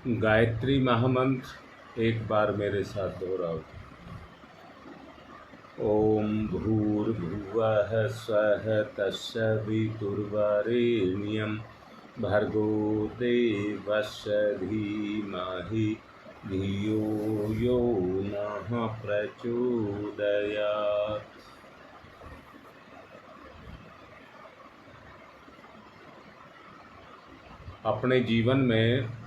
गायत्री महामंत्र एक बार मेरे साथ दोहराओ। ओम भूर्भुवः स्वः तत्सवितुर्वरेण्यं भर्गो देवस्य धीमहि धियो यो नः प्रचोदयात्। अपने जीवन में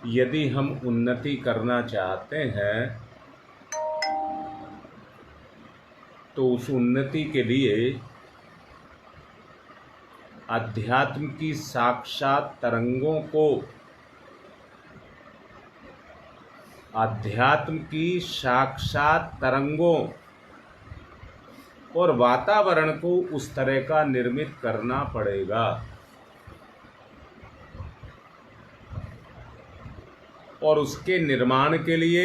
यदि हम उन्नति करना चाहते हैं तो उस उन्नति के लिए अध्यात्म की साक्षात तरंगों को, अध्यात्म की साक्षात तरंगों और वातावरण को उस तरह का निर्मित करना पड़ेगा। और उसके निर्माण के लिए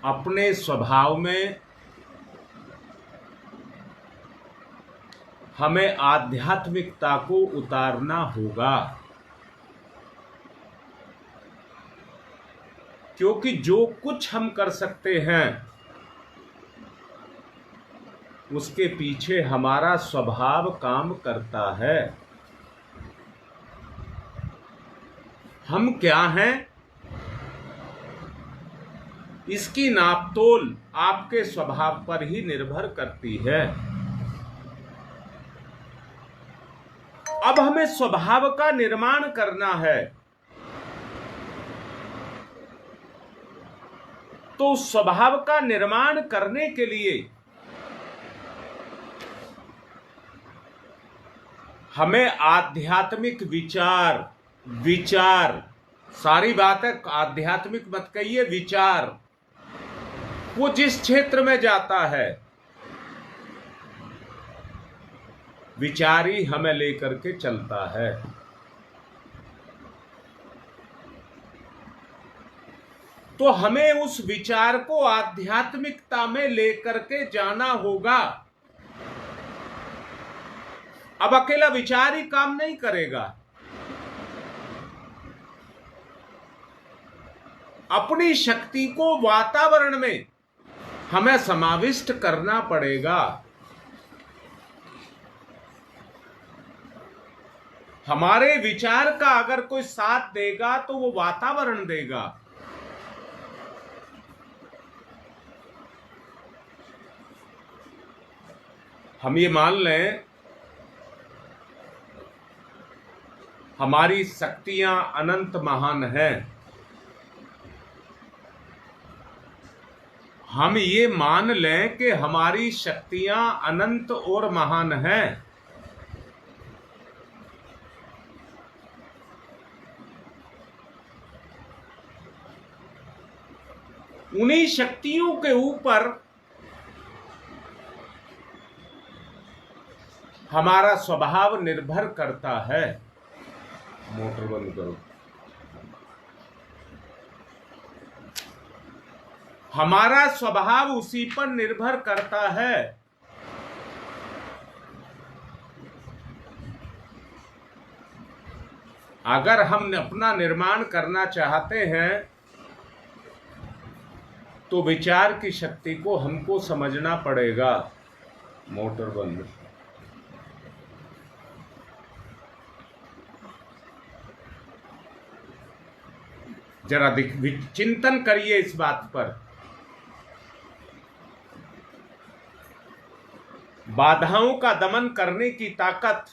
अपने स्वभाव में हमें आध्यात्मिकता को उतारना होगा, क्योंकि जो कुछ हम कर सकते हैं उसके पीछे हमारा स्वभाव काम करता है। हम क्या हैं इसकी नापतोल आपके स्वभाव पर ही निर्भर करती है। अब हमें स्वभाव का निर्माण करना है, तो स्वभाव का निर्माण करने के लिए हमें आध्यात्मिक विचार सारी बातें आध्यात्मिक मत कहिए, विचार वो जिस क्षेत्र में जाता है विचार ही हमें लेकर के चलता है। तो हमें उस विचार को आध्यात्मिकता में लेकर के जाना होगा। अब अकेला विचार ही काम नहीं करेगा, अपनी शक्ति को वातावरण में हमें समाविष्ट करना पड़ेगा। हमारे विचार का अगर कोई साथ देगा तो वो वातावरण देगा। हम ये मान लें हमारी शक्तियां अनंत महान हैं, हम ये मान लें कि हमारी शक्तियां अनंत और महान हैं, उन्हीं शक्तियों के ऊपर हमारा स्वभाव निर्भर करता है। मोटर बंद करो। हमारा स्वभाव उसी पर निर्भर करता है। अगर हम अपना निर्माण करना चाहते हैं तो विचार की शक्ति को हमको समझना पड़ेगा। मोटर बंद। जरा चिंतन करिए इस बात पर। बाधाओं का दमन करने की ताकत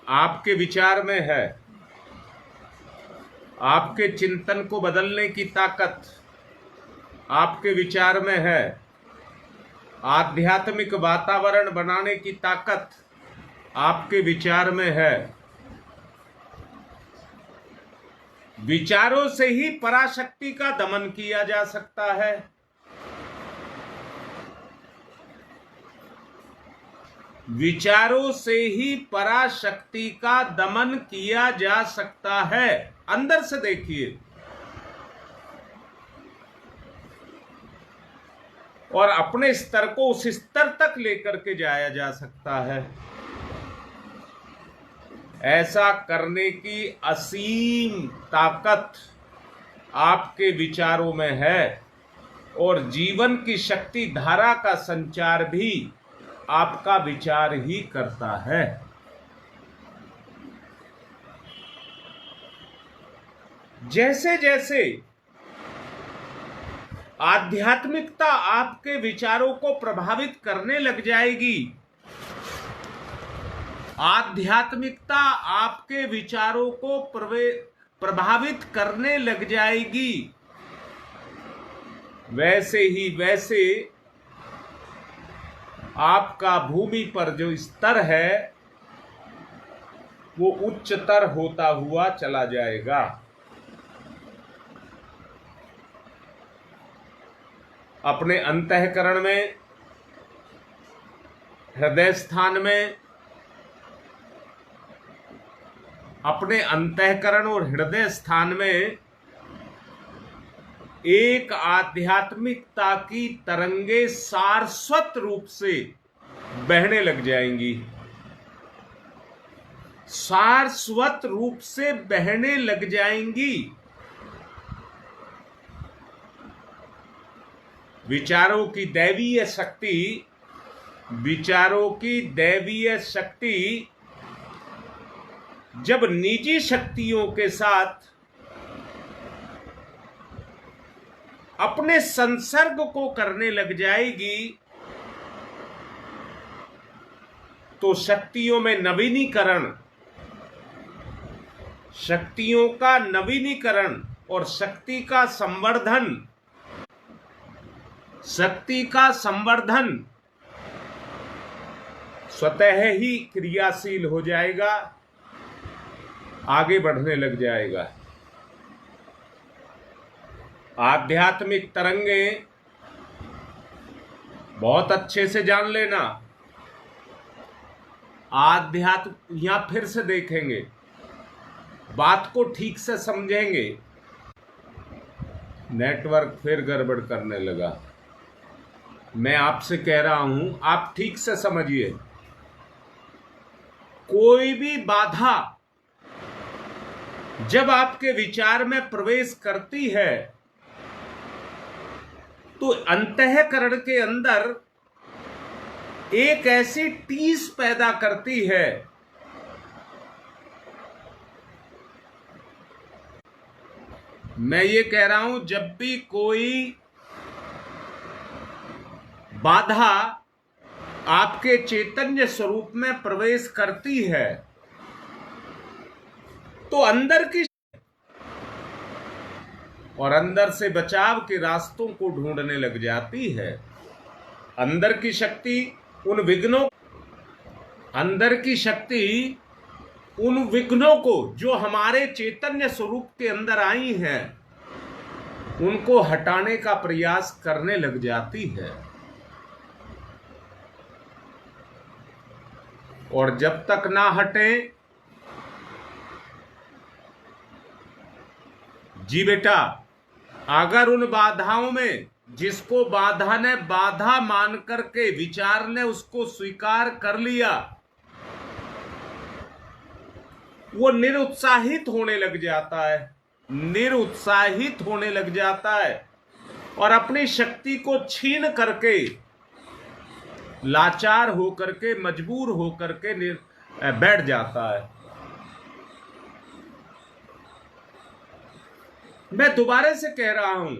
आपके विचार में है, आपके चिंतन को बदलने की ताकत आपके विचार में है, आध्यात्मिक वातावरण बनाने की ताकत आपके विचार में है। विचारों से ही पराशक्ति का दमन किया जा सकता है। विचारों से ही पराशक्ति का दमन किया जा सकता है। अंदर से देखिए। और अपने स्तर को उस स्तर तक लेकर के जाया जा सकता है। ऐसा करने की असीम ताकत आपके विचारों में है और जीवन की शक्ति धारा का संचार भी आपका विचार ही करता है। जैसे जैसे आध्यात्मिकता आपके विचारों को प्रभावित करने लग जाएगी, आध्यात्मिकता आपके विचारों को प्रभावित करने लग जाएगी, वैसे ही वैसे आपका भूमि पर जो स्तर है वो उच्चतर होता हुआ चला जाएगा। अपने अंतःकरण में, हृदय स्थान में, अपने अंतःकरण और हृदय स्थान में एक आध्यात्मिकता की तरंगे सारस्वत रूप से बहने लग जाएंगी, सारस्वत रूप से बहने लग जाएंगी। विचारों की दैवीय शक्ति, विचारों की दैवीय शक्ति जब निजी शक्तियों के साथ अपने संसर्ग को करने लग जाएगी तो शक्तियों में नवीनीकरण, शक्तियों का नवीनीकरण और शक्ति का संवर्धन, शक्ति का संवर्धन स्वतः ही क्रियाशील हो जाएगा, आगे बढ़ने लग जाएगा। आध्यात्मिक तरंगे बहुत अच्छे से जान लेना। आध्यात्म, यहां फिर से देखेंगे, बात को ठीक से समझेंगे। नेटवर्क फिर गड़बड़ करने लगा। मैं आपसे कह रहा हूं, आप ठीक से समझिए। कोई भी बाधा जब आपके विचार में प्रवेश करती है तो अंतःकरण के अंदर एक ऐसी टीस पैदा करती है, मैं ये कह रहा हूं, जब भी कोई बाधा आपके चैतन्य स्वरूप में प्रवेश करती है तो अंदर की और अंदर से बचाव के रास्तों को ढूंढने लग जाती है। अंदर की शक्ति उन विघ्नों, अंदर की शक्ति उन विघ्नों को जो हमारे चैतन्य स्वरूप के अंदर आई हैं उनको हटाने का प्रयास करने लग जाती है। और जब तक ना हटे, जी बेटा, अगर उन बाधाओं में जिसको बाधा ने बाधा मान करके विचार ने उसको स्वीकार कर लिया, वो निरुत्साहित होने लग जाता है, निरुत्साहित होने लग जाता है और अपनी शक्ति को छीन करके, लाचार होकर के, मजबूर होकर के बैठ जाता है। मैं दोबारा से कह रहा हूं,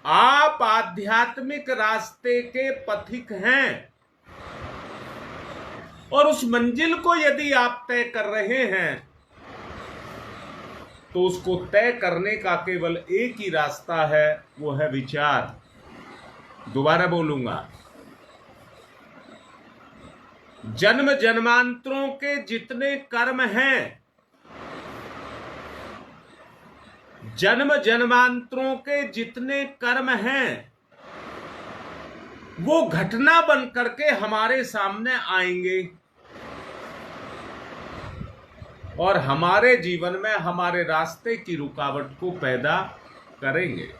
आप आध्यात्मिक रास्ते के पथिक हैं और उस मंजिल को यदि आप तय कर रहे हैं तो उसको तय करने का केवल एक ही रास्ता है, वो है विचार। दोबारा बोलूंगा, जन्म जन्मांतरों के जितने कर्म हैं, जन्म जन्मांतरों के जितने कर्म हैं वो घटना बन करके हमारे सामने आएंगे और हमारे जीवन में हमारे रास्ते की रुकावट को पैदा करेंगे।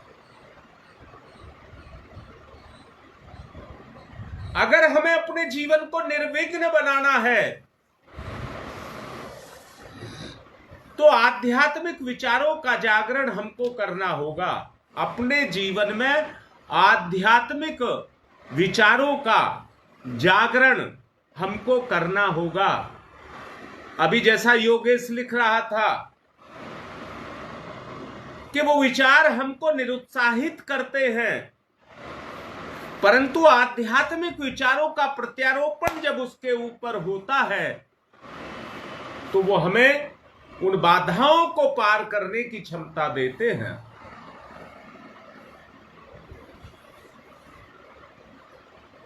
अगर हमें अपने जीवन को निर्विघ्न बनाना है तो आध्यात्मिक विचारों का जागरण हमको करना होगा। अपने जीवन में आध्यात्मिक विचारों का जागरण हमको करना होगा। अभी जैसा योगेश लिख रहा था कि वो विचार हमको निरुत्साहित करते हैं, परंतु आध्यात्मिक विचारों का प्रत्यारोपण जब उसके ऊपर होता है तो वो हमें उन बाधाओं को पार करने की क्षमता देते हैं।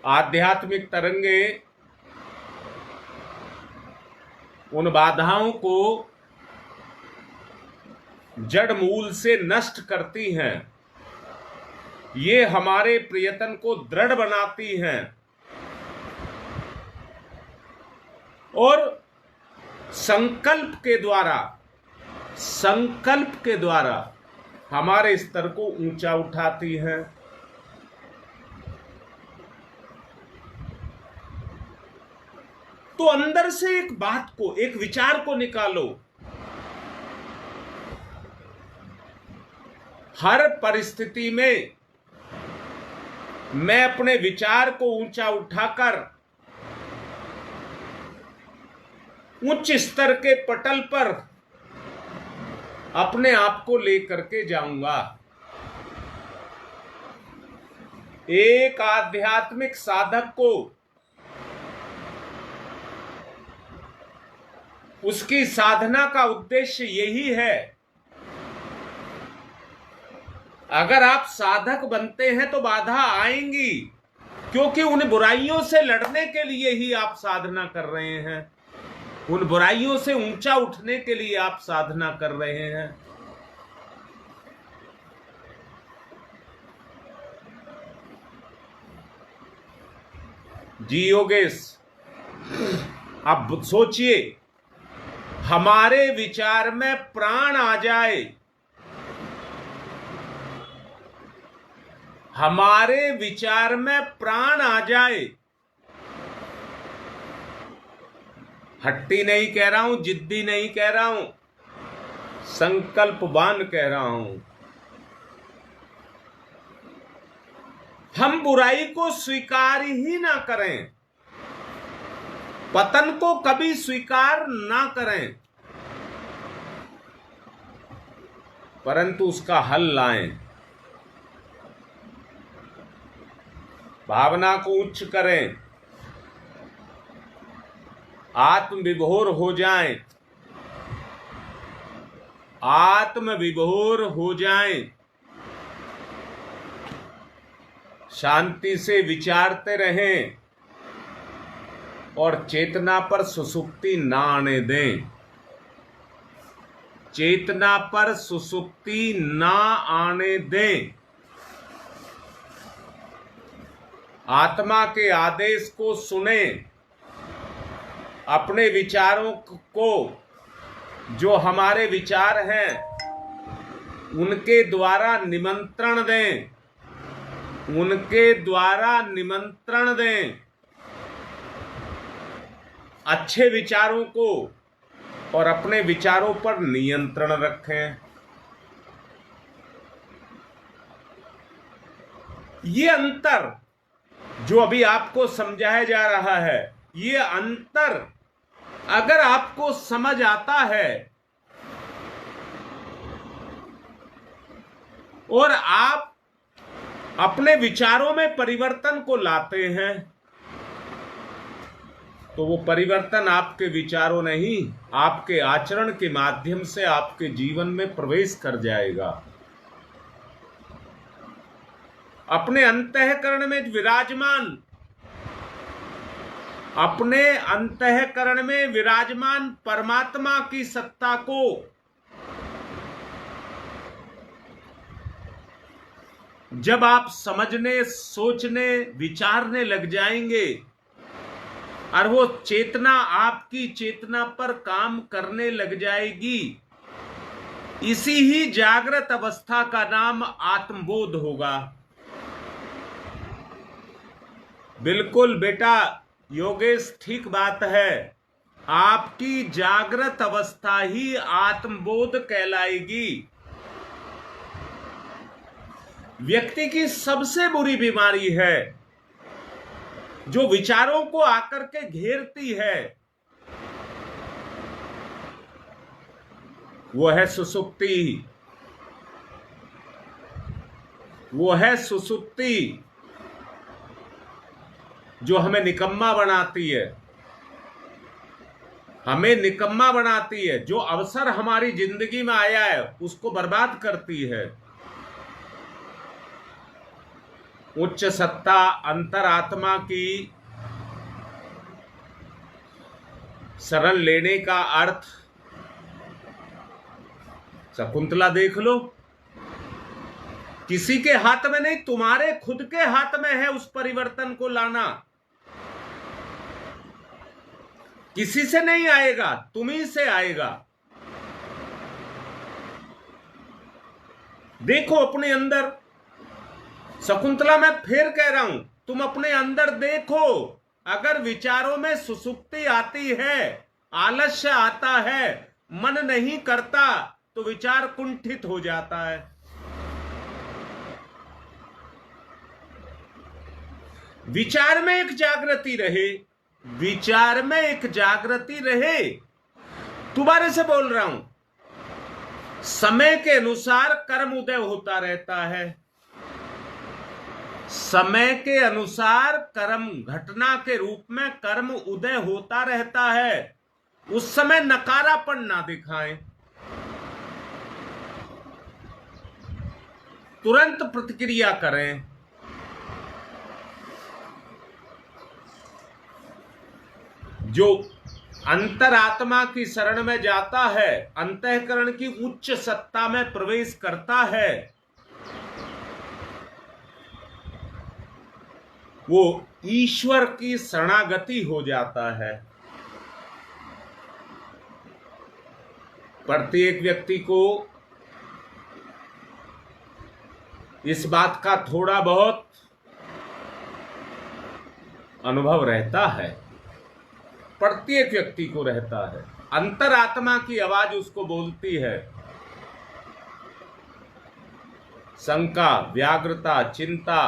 आध्यात्मिक तरंगे उन बाधाओं को जड़ मूल से नष्ट करती हैं। ये हमारे प्रयत्न को दृढ़ बनाती हैं और संकल्प के द्वारा हमारे स्तर को ऊंचा उठाती हैं। तो अंदर से एक बात को, एक विचार को निकालो। हर परिस्थिति में मैं अपने विचार को ऊंचा उठाकर उच्च स्तर के पटल पर अपने आप को लेकर के जाऊंगा। एक आध्यात्मिक साधक को उसकी साधना का उद्देश्य यही है। अगर आप साधक बनते हैं तो बाधा आएंगी, क्योंकि उन बुराइयों से लड़ने के लिए ही आप साधना कर रहे हैं, उन बुराइयों से ऊंचा उठने के लिए आप साधना कर रहे हैं। जी योगेश, आप सोचिए, हमारे विचार में प्राण आ जाए, हमारे विचार में प्राण आ जाए, हट्टी नहीं कह रहा हूं, जिद्दी नहीं कह रहा हूं, संकल्पवान कह रहा हूं। हम बुराई को स्वीकार ही ना करें, पतन को कभी स्वीकार ना करें, परंतु उसका हल लाएं। भावना को उच्च करें, आत्म विभोर हो जाएं, आत्म विभोर हो जाएं, शांति से विचारते रहें और चेतना पर सुसुप्ति ना आने दें, चेतना पर सुसुप्ति ना आने दें। आत्मा के आदेश को सुने, अपने विचारों को, जो हमारे विचार हैं उनके द्वारा निमंत्रण दें, उनके द्वारा निमंत्रण दें। अच्छे विचारों को और अपने विचारों पर नियंत्रण रखें। ये अंतर जो अभी आपको समझाया जा रहा है, ये अंतर अगर आपको समझ आता है और आप अपने विचारों में परिवर्तन को लाते हैं, तो वो परिवर्तन आपके विचारों नहीं, आपके आचरण के माध्यम से आपके जीवन में प्रवेश कर जाएगा। अपने अंतःकरण में विराजमान, अपने अंतःकरण में विराजमान परमात्मा की सत्ता को जब आप समझने, सोचने, विचारने लग जाएंगे और वो चेतना आपकी चेतना पर काम करने लग जाएगी, इसी ही जागृत अवस्था का नाम आत्मबोध होगा। बिल्कुल बेटा योगेश, ठीक बात है। आपकी जागृत अवस्था ही आत्मबोध कहलाएगी। व्यक्ति की सबसे बुरी बीमारी है जो विचारों को आकर के घेरती है, वो है सुसुप्ति। वो है सुसुप्ति जो हमें निकम्मा बनाती है, हमें निकम्मा बनाती है। जो अवसर हमारी जिंदगी में आया है उसको बर्बाद करती है। उच्च सत्ता अंतरात्मा की शरण लेने का अर्थ, शकुंतला देख लो, किसी के हाथ में नहीं, तुम्हारे खुद के हाथ में है उस परिवर्तन को लाना। किसी से नहीं आएगा, तुम्ही से आएगा। देखो अपने अंदर, शकुंतला मैं फिर कह रहा हूं, तुम अपने अंदर देखो। अगर विचारों में सुसुप्ति आती है, आलस्य आता है, मन नहीं करता, तो विचार कुंठित हो जाता है। विचार में एक जागृति रहे, विचार में एक जागृति रहे। दोबारा से बोल रहा हूं, समय के अनुसार कर्म उदय होता रहता है। समय के अनुसार कर्म, घटना के रूप में कर्म उदय होता रहता है। उस समय नकारापन ना दिखाएं, तुरंत प्रतिक्रिया करें। जो अंतरात्मा की शरण में जाता है, अंतःकरण की उच्च सत्ता में प्रवेश करता है, वो ईश्वर की शरणागति हो जाता है। प्रत्येक व्यक्ति को इस बात का थोड़ा बहुत अनुभव रहता है, प्रत्येक व्यक्ति को रहता है। अंतरात्मा की आवाज उसको बोलती है, शंका, व्याग्रता, चिंता,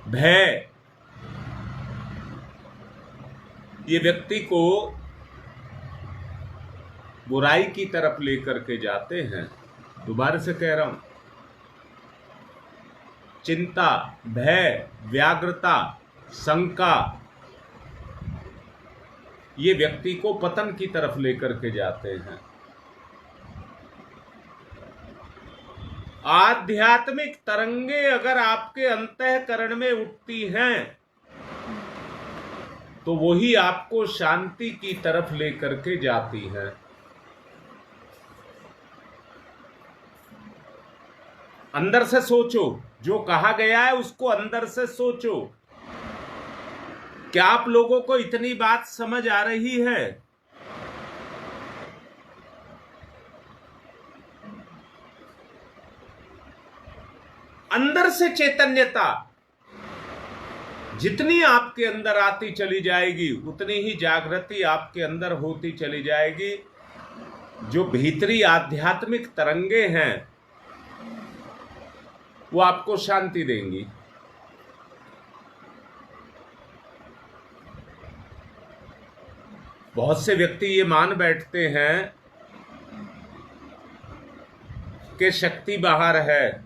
भय, ये व्यक्ति को बुराई की तरफ लेकर के जाते हैं। दोबारा से कह रहा हूं, चिंता, भय, व्याग्रता, शंका, ये व्यक्ति को पतन की तरफ लेकर के जाते हैं। आध्यात्मिक तरंगे अगर आपके अंतःकरण में उठती हैं तो वही आपको शांति की तरफ लेकर के जाती हैं। अंदर से सोचो, जो कहा गया है उसको अंदर से सोचो। क्या आप लोगों को इतनी बात समझ आ रही है? अंदर से चैतन्यता जितनी आपके अंदर आती चली जाएगी, उतनी ही जागृति आपके अंदर होती चली जाएगी। जो भीतरी आध्यात्मिक तरंगे हैं वो आपको शांति देंगी। बहुत से व्यक्ति ये मान बैठते हैं कि शक्ति बाहर है।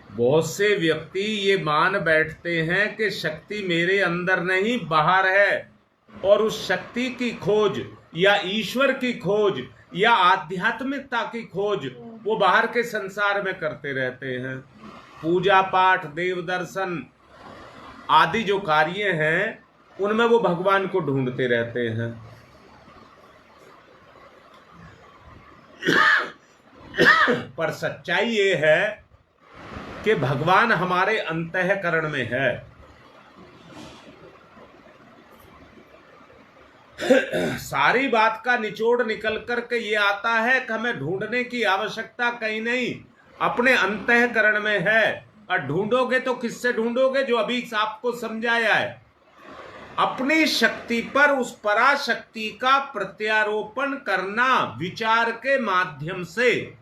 बहुत से व्यक्ति ये मान बैठते हैं कि शक्ति मेरे अंदर नहीं, बाहर है, और उस शक्ति की खोज या ईश्वर की खोज या आध्यात्मिकता की खोज वो बाहर के संसार में करते रहते हैं। पूजा पाठ, देव दर्शन आदि जो कार्य हैं उनमें वो भगवान को ढूंढते रहते हैं। पर सच्चाई ये है कि भगवान हमारे अंतःकरण में है। सारी बात का निचोड़ निकल कर के ये आता है कि हमें ढूंढने की आवश्यकता कहीं नहीं, अपने अंतःकरण में है। और ढूंढोगे तो किससे ढूंढोगे? जो अभी आपको समझाया है, अपनी शक्ति पर उस पराशक्ति का प्रत्यारोपण करना विचार के माध्यम से।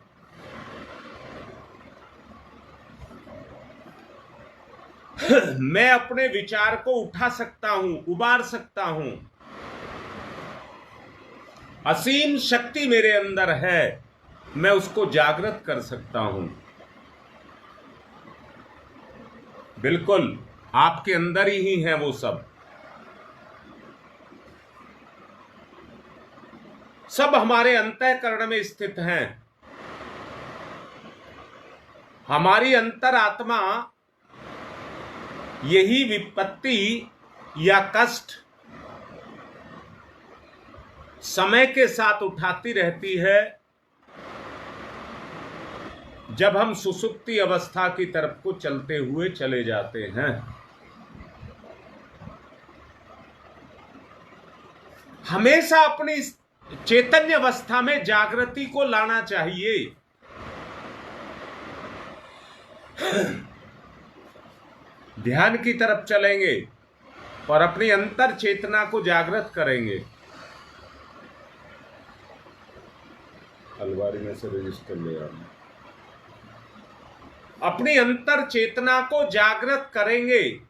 मैं अपने विचार को उठा सकता हूं, उबार सकता हूं। असीम शक्ति मेरे अंदर है, मैं उसको जागृत कर सकता हूं। बिल्कुल आपके अंदर ही है वो सब हमारे अंतःकरण में स्थित हैं। हमारी अंतरात्मा यही विपत्ति या कष्ट समय के साथ उठाती रहती है, जब हम सुसुप्ति अवस्था की तरफ को चलते हुए चले जाते हैं। हमेशा अपनी चैतन्य अवस्था में जागृति को लाना चाहिए। ध्यान की तरफ चलेंगे और अपनी अंतर चेतना को जागृत करेंगे। अलमारी में से रजिस्टर ले आना। अपनी अंतर चेतना को जागृत करेंगे।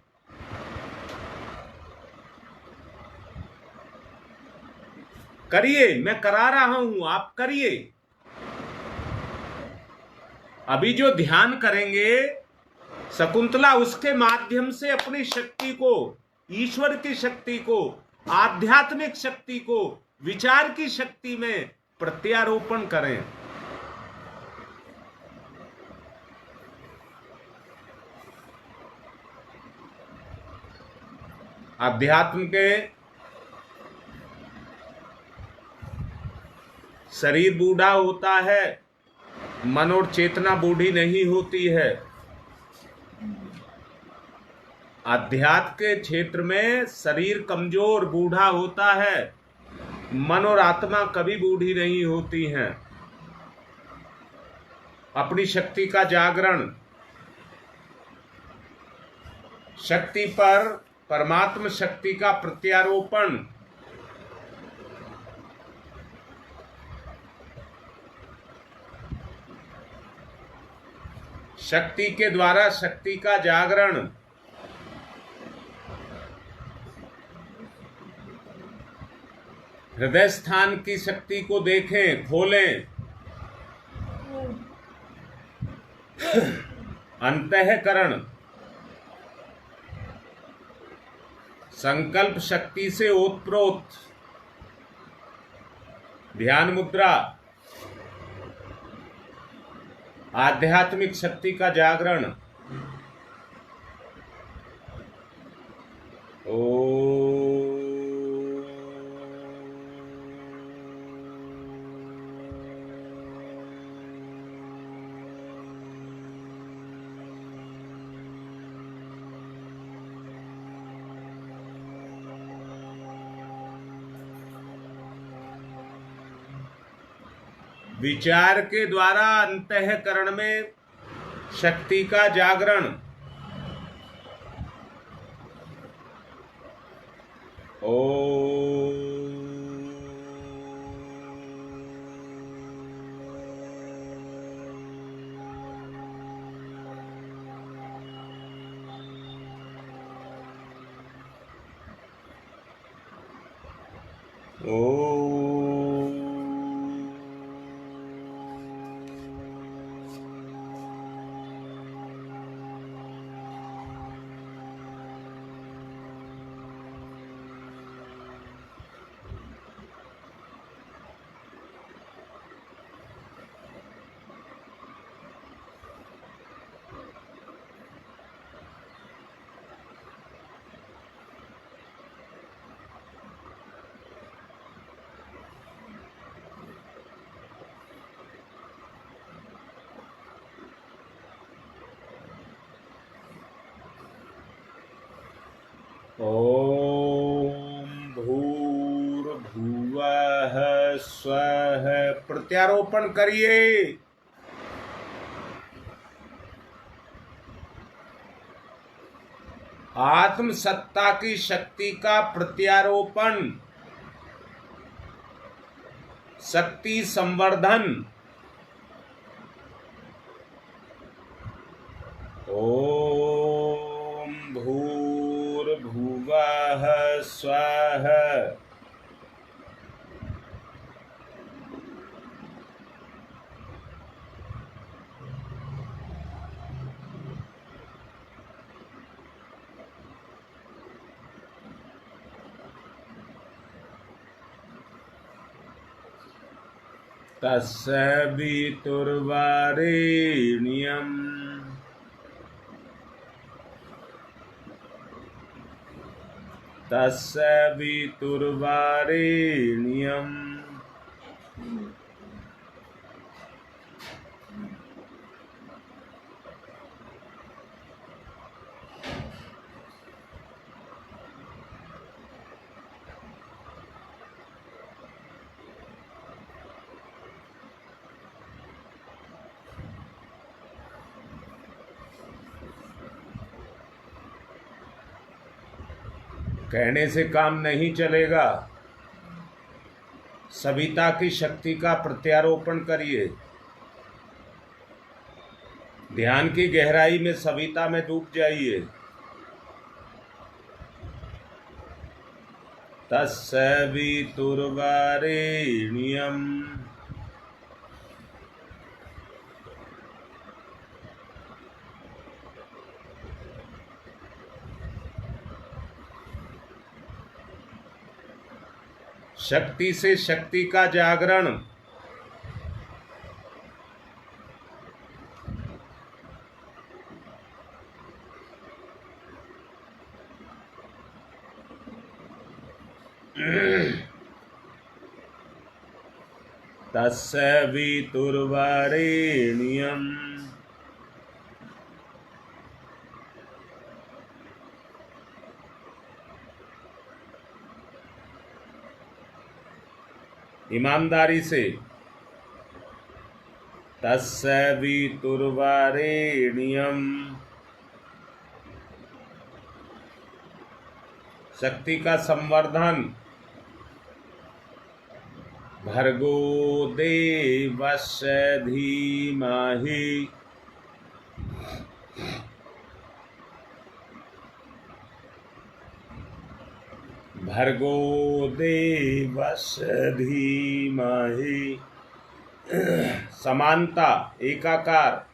करिए, मैं करा रहा हूं, आप करिए। अभी जो ध्यान करेंगे शकुंतला, उसके माध्यम से अपनी शक्ति को, ईश्वर की शक्ति को, आध्यात्मिक शक्ति को, विचार की शक्ति में प्रत्यारोपण करें। अध्यात्म के शरीर बूढ़ा होता है, मन और चेतना बूढ़ी नहीं होती है। अध्यात्म के क्षेत्र में शरीर कमजोर बूढ़ा होता है, मन और आत्मा कभी बूढ़ी नहीं होती हैं। अपनी शक्ति का जागरण, शक्ति पर परमात्मा शक्ति का प्रत्यारोपण, शक्ति के द्वारा शक्ति का जागरण, हृदय स्थान की शक्ति को देखें, खोलें। अंतःकरण संकल्प शक्ति से ओतप्रोत ध्यान मुद्रा, आध्यात्मिक शक्ति का जागरण। विचार के द्वारा अंतःकरण में शक्ति का जागरण। ओम भूर्भुवः स्वः। प्रत्यारोपण करिए। आत्म सत्ता की शक्ति का प्रत्यारोपण, शक्ति संवर्धन। ओम भूर्भुवः स्वः। तत्सवितुर्वरेण्यम् तत्सवितुर्वरेण्यम् कहने से काम नहीं चलेगा। सविता की शक्ति का प्रत्यारोपण करिए। ध्यान की गहराई में सविता में डूब जाइए। तत्सवितुर्वरेण्यम् शक्ति से शक्ति का जागरण। तत्सवितुर्वरेण्यम् ईमानदारी से तत्सवितुर्वरेण्यम् शक्ति का संवर्धन। भर्गो देवस्य धीमहि भर्गो देवस्य धीमहि। समानता, एकाकार।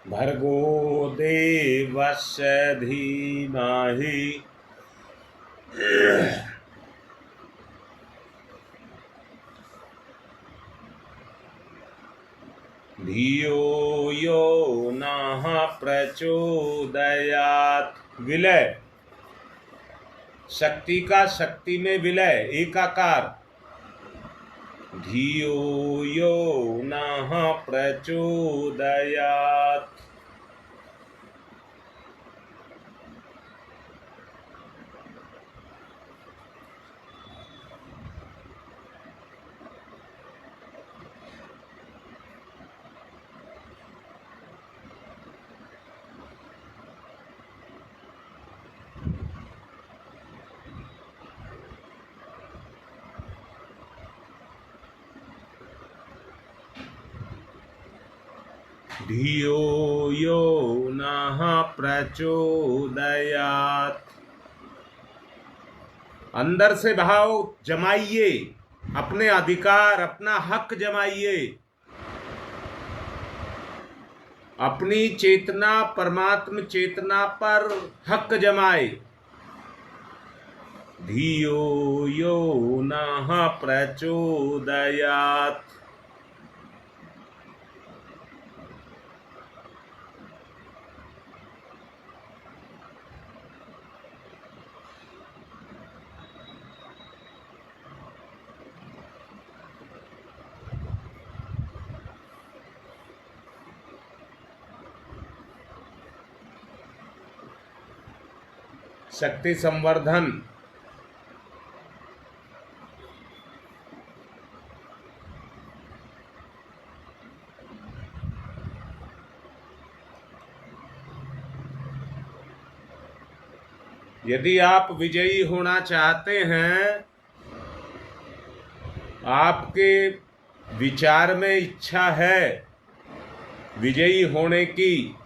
भर्गो देवस्य धीमहि धियो यो नः प्रचोदयात्। विलय, शक्ति का शक्ति में विलय, एकाकार। धियो यो नः प्रचोदयात्। धियो यो नः प्रचोदयात्। अंदर से भाव जमाइए, अपने अधिकार, अपना हक जमाइए। अपनी चेतना परमात्म चेतना पर हक जमाए। धियो यो नः प्रचोदयात्। शक्ति संवर्धन, यदि आप विजयी होना चाहते हैं, आपके विचार में इच्छा है विजयी होने की,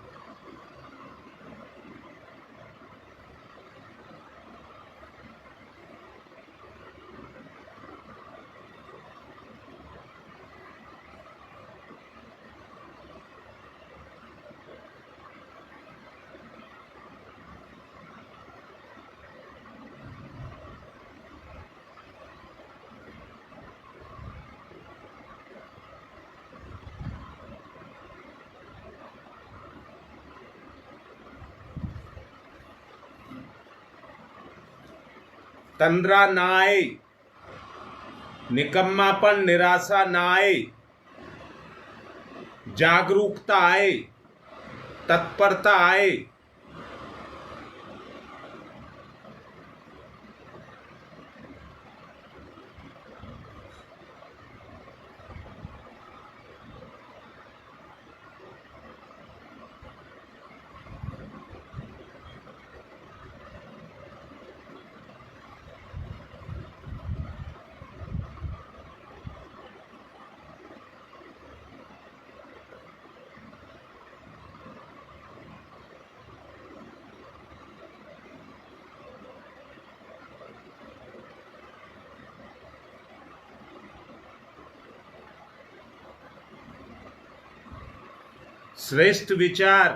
तंद्रा ना आए, निकम्मापन निराशा ना आए, जागरूकता आए, तत्परता आए, श्रेष्ठ विचार,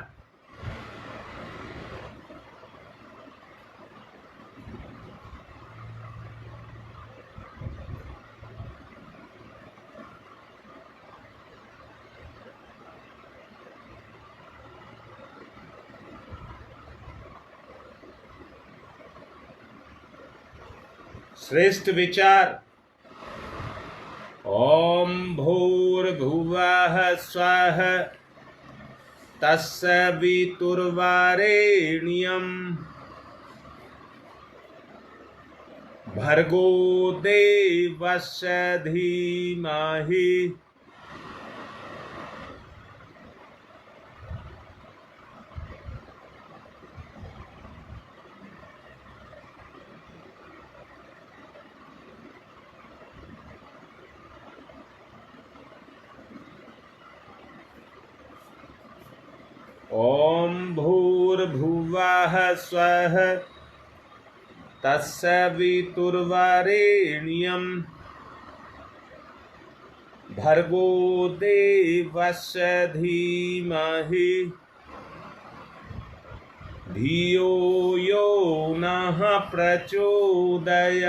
श्रेष्ठ विचार। ओम भूर्भुवः स्वः तत्सवितुर्वरेण्यं भर्गो देवस्य धीमहि ओम भूर्भुवः स्वः तत्सवितुर्वरेण्यं भर्गो देवस्य धीमहि धियो यो नः प्रचोदयात्।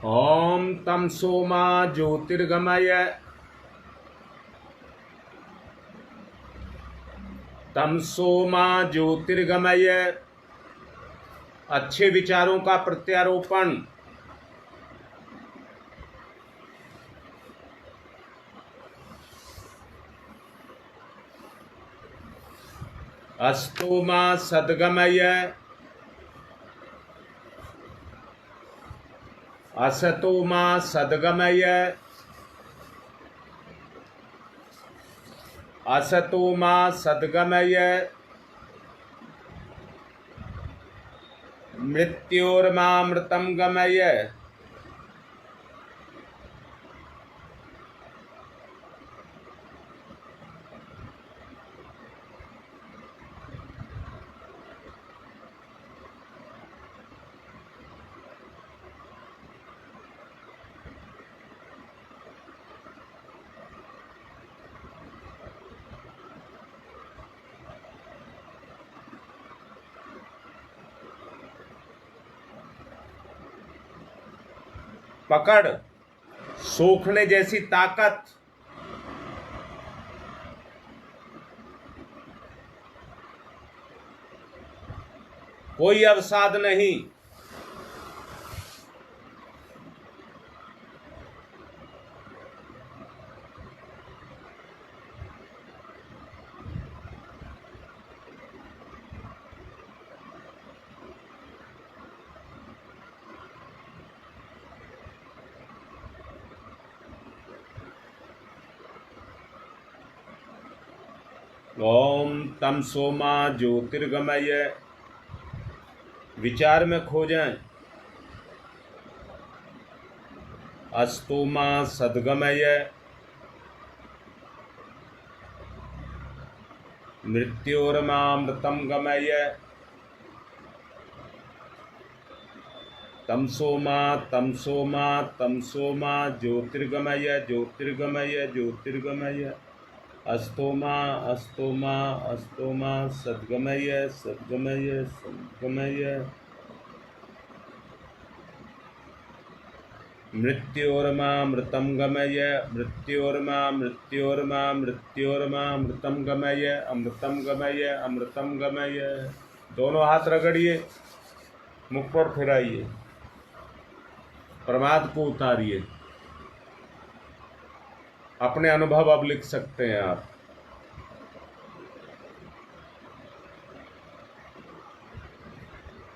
ओम तमसो मा ज्योतिर्गमय, तमसो मा ज्योतिर्गमय। अच्छे विचारों का प्रत्यारोपण, अस्तो मा सद्गमय, असतो मा सद्गमय, असतो मा सद्गमय। मृत्योर्मामृतं गमय, पकड़, सोखने जैसी ताकत, कोई अवसाद नहीं। ओम तम सोमा ज्योतिर्गमय, विचार में खो जाएं। अस्तोमा सद्गमय, मृत्योर्मामृतम गमय। तमसोमा तमसोमा तमसोमा ज्योतिर्गमय ज्योतिर्गमय ज्योतिर्गमय। अस्तोमा अस्तोमा अस्तोमा सद्गमय सद्गमय सद्गमय। मृत्योर्मा मृतम गमय मृत्योर्मा मृत्योर्मा मृत्योर्मा मृतम गमय अमृतम गमय अमृतम गमय। दोनों हाथ रगड़िए, मुख पर फिराइए, प्रमाद को उतारिए। अपने अनुभव अब लिख सकते हैं आप।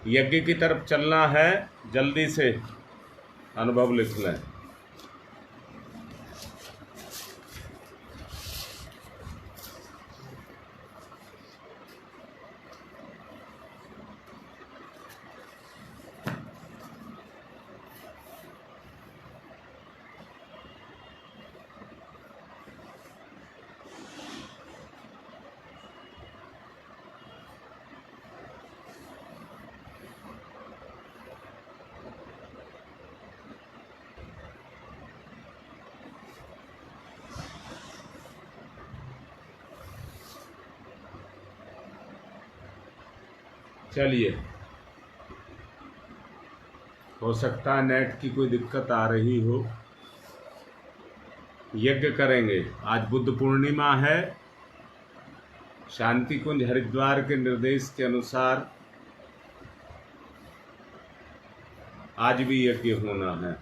यज्ञ की तरफ चलना है, जल्दी से अनुभव लिख लें। चलिए, हो सकता है नेट की कोई दिक्कत आ रही हो। यज्ञ करेंगे। आज बुद्ध पूर्णिमा है। शांति कुंज हरिद्वार के निर्देश के अनुसार आज भी यज्ञ होना है।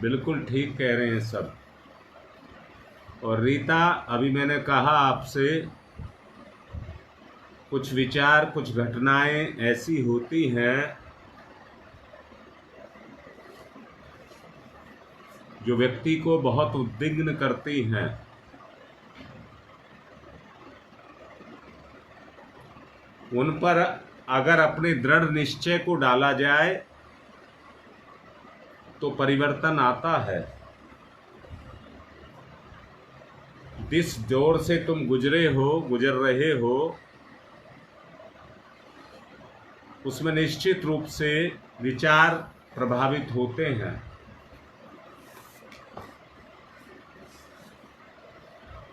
बिल्कुल ठीक कह रहे हैं सब। और रीता, अभी मैंने कहा आपसे, कुछ विचार कुछ घटनाएं ऐसी होती हैं जो व्यक्ति को बहुत उद्विग्न करती हैं। उन पर अगर अपने दृढ़ निश्चय को डाला जाए तो परिवर्तन आता है। जिस दौर से तुम गुजर रहे हो, उसमें निश्चित रूप से विचार प्रभावित होते हैं।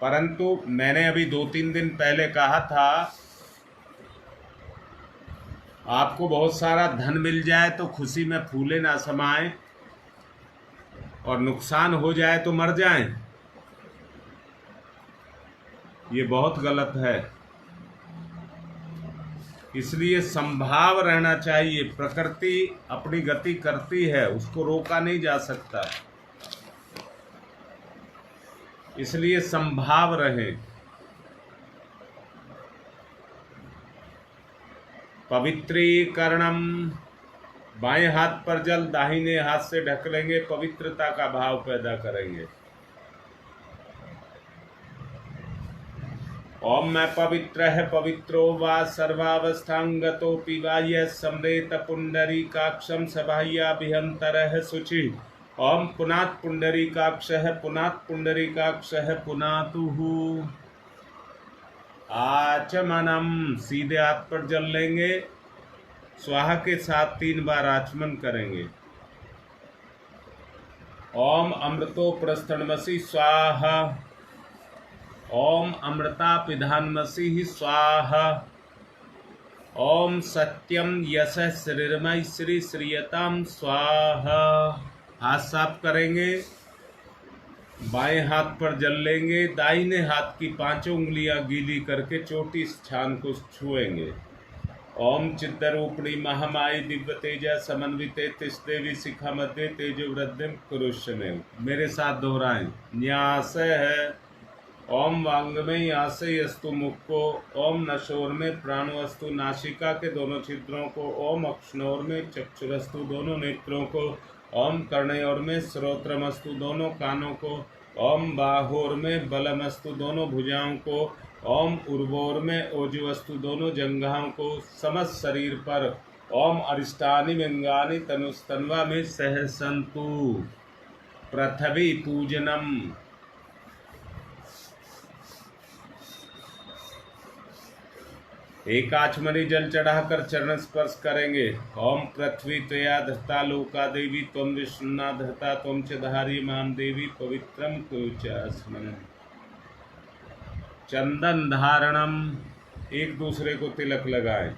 परंतु मैंने अभी 2-3 दिन पहले कहा था, आपको बहुत सारा धन मिल जाए तो खुशी में फूले ना समाएं, और नुकसान हो जाए तो मर जाएं। ये बहुत गलत है। इसलिए संभाव रहना चाहिए। प्रकृति अपनी गति करती है, उसको रोका नहीं जा सकता। इसलिए संभाव रहें। पवित्रीकरणम, बाएं हाथ पर जल दाहिने हाथ से ढक लेंगे, पवित्रता का भाव पैदा करेंगे। ओम मैं पवित्र है पवित्रो वा सर्वावस्थांगतोऽपि वा यः स्मरेत पुंडरीकाक्षं सबाह्याभ्यन्तरः शुचि। ओम पुनात् पुंडरीकाक्षः पुनात् पुंडरीकाक्षः पुनातुः। आचमनम, सीधे हाथ पर जल लेंगे, स्वाहा के साथ 3 बार आचमन करेंगे। ओम अमृतो प्रस्थनमसि स्वाहा। ओम अमृता पिधानमसि स्वाहा। ओम सत्यम यशः श्रीर्मय श्री श्रीयताम स्वाहा। हाथ साफ करेंगे, बाएं हाथ पर जल लेंगे, दाहिने हाथ की 5 उंगलियां गीली करके चोटी स्थान को छुएंगे। ओम चित्तरूपिणी महामाई दिव्य तेज समन्विते तिष्ठदेवी शिखा मध्य तेजो वृद्धिम कुरुष्यमेव। मेरे साथ दोहराएं। न्यास है। ओम वांगमय आशय अस्तु मुख को। ओम नशोर में प्राणवस्तु नासिका के दोनों छिद्रों को। ओम अक्षणोर में चक्षुरस्तु दोनों नेत्रों को। ओम कर्णयोर में श्रोत्रमस्तु दोनों कानों को। ओम बाहोर में बलमस्तु दोनों भुजाओं को। ओम उर्वोर में ओजुवस्तु दोनों जंघाओं को। समस्त शरीर पर ओम अरिष्टानि व्यंगानि तनुस्तन्वा में सहसंतु। पृथ्वी पूजनम। एक आचमनी जल चढ़ाकर चरण स्पर्श करेंगे। ओम पृथ्वी त्वया धृता लोका देवी त्वं विष्णुना धृता त्वं च धारी माम देवी पवित्रम कुरुचास्मन। चंदन धारणम। एक दूसरे को तिलक लगाएं।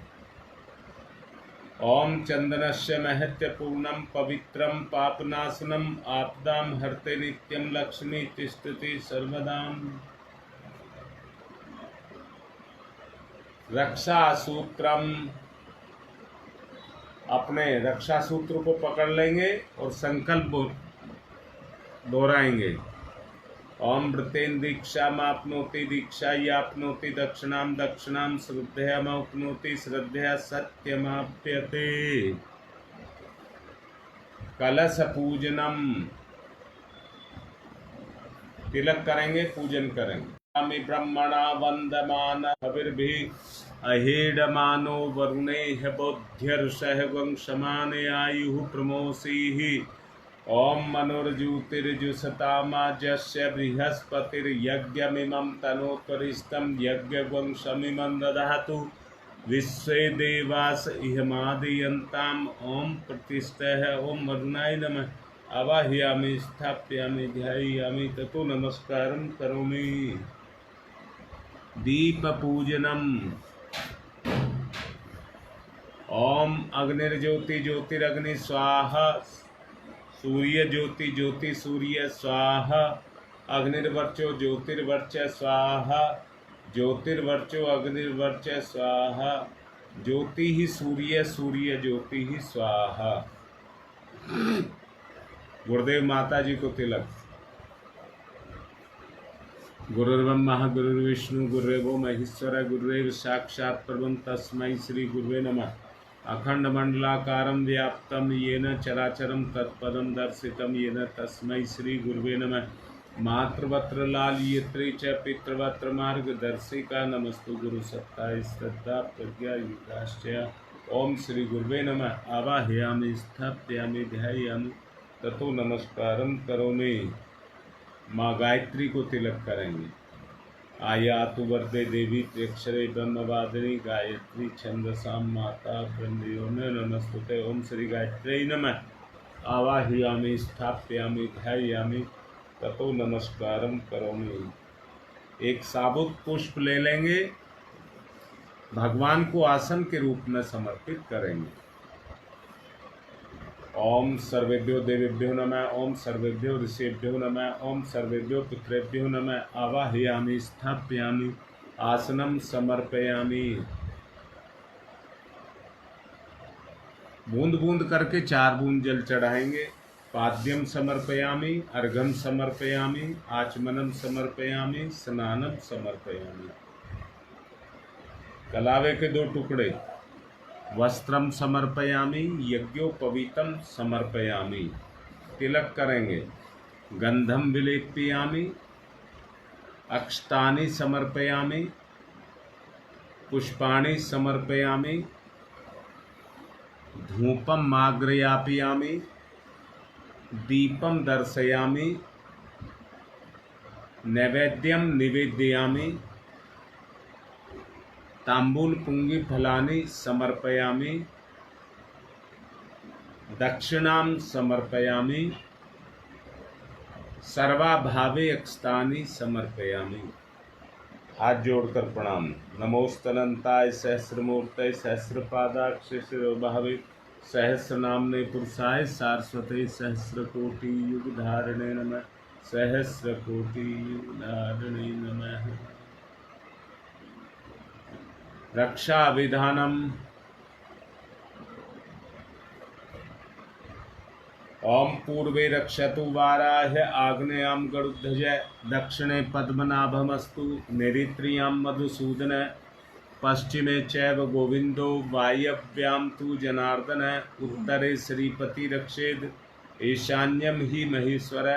ओम चंदनस्य महत्वपूर्णम पवित्रम पापनाशनम आपदाम हरते नित्यम लक्ष्मी तिष्ठति सर्वदाम। रक्षा सूत्रम। अपने रक्षा सूत्र को पकड़ लेंगे और संकल्प दोहराएंगे। ओम वृतेन दीक्षा मापनोति दीक्षा यापनोति दक्षिणाम दक्षिणाम श्रद्धया मापनोति श्रद्धया सत्यमाप्यते। कलश पूजनम। तिलक करेंगे, पूजन करेंगे। ब्रह्मणा वंदमान हविर्भि अहेडमानो वरुणेह बोध्यर्षः वंशमाने आयुः प्रमोषीः। ओम मनोर्ज्योतिर्जुषतामाजस्य बृहस्पतिर्यज्ञमिमं तनोत्वरिष्ठं यज्ञवंशमिमं ददातु। विश्वे देवास इहमादयन्ताम्। ओम प्रतिष्ठः। ओम वरुणाय नमः। आवाहयामि स्थापयामि ध्यायामि ततो नमस्कारं करोमि। दीप पूजनम। ओम अग्निर्ज्योति ज्योतिरग्नि स्वाहा। सूर्य ज्योति ज्योति सूर्य स्वाहा। अग्निर्वर्चो ज्योतिर्वर्च स्वाहा। ज्योतिर्वर्चो अग्निर्वर्च स्वाहा। ज्योति ही सूर्य सूर्य ज्योति ही स्वाहा। गुरुदेव माता जी को तिलक। गुरुर्ब्रह्मा गुरुर्विष्णु गुरुर्देवो महेश्वर गुरुरेव साक्षात् परमं तस्मै श्री गुरुवे नमः। अखंड मंडलाकारं व्याप्तं येन चराचरं तत्पदं दर्शितं येन तस्मै श्री गुरुवे नमः। मातृवत्र लालियत्री च पितृवत्र मार्गदर्शिका नमस्तु गुरु सत्ताय श्रद्धा प्रज्ञा युगाश्च। ओम श्री गुरुवे नमः। आवाहयामि स्थापयामि ध्यायामि ततो नमस्कारं करोमि। माँ गायत्री को तिलक करेंगे। आयातु वरदे देवी त्र्यक्षरे ब्रह्मवादिनी गायत्री छंदसां माता ब्रह्मयो नमस्तुते। ओम श्री गायत्री नमः। आवाहयामि स्थापयामि ध्यायामि ततो नमस्कारं करोमि। एक साबुत पुष्प ले लेंगे, भगवान को आसन के रूप में समर्पित करेंगे। ओम सर्वेभ्यो देवेभ्यो नमः। ओम सर्वेभ्यो ऋषिभ्यो नमः। ओम सर्वेभ्यो पितृभ्यो नमः। आवाहयामि स्थापयामि आसनम समर्पयामि। बूंद बूंद करके 4 बूंद जल चढ़ाएंगे। पाद्यम समर्पयामि, अर्घम समर्पयामि, आचमनम समर्पयामि, स्नानम समर्पयामि। कलावे के 2 टुकड़े। वस्त्रम समर्पयामि, यज्ञोपवीतम समर्पयामि। तिलक करेंगे। गंधम विलेपयामि, अक्षतानि समर्पयामि, पुष्पाणि समर्पयामि, धूपम माग्रयापयामि, दीपम दर्शयामि, नैवेद्यम निवेदयामि, तांबूल पुंगी फलानि समर्पयामि, दक्षिणां समर्पयामि, सर्वाभावे अक्स्तानि समर्पयामि। हाथ जोड़कर प्रणाम। नमोस्तनंताय सहस्रमूर्तये सहस्रपादाक्ष शिरोभावे सहस्रनाम्ने पुरुषाय सारस्वते सहस्रकोटि युगधारिणे नमः। सहस्रकोटि युगधारिणे नमः। रक्षा विधानम। ओम पूर्वे रक्षतु वाराह्य आग्नेयां गरुध्वज दक्षिणे पद्मनाभमस्तु नैऋत्यां मधुसूदन पश्चिमे चैव गोविंदो वायव्यां तु जनार्दन उत्तरे श्रीपति रक्षेद ईशान्यं हि महेश्वर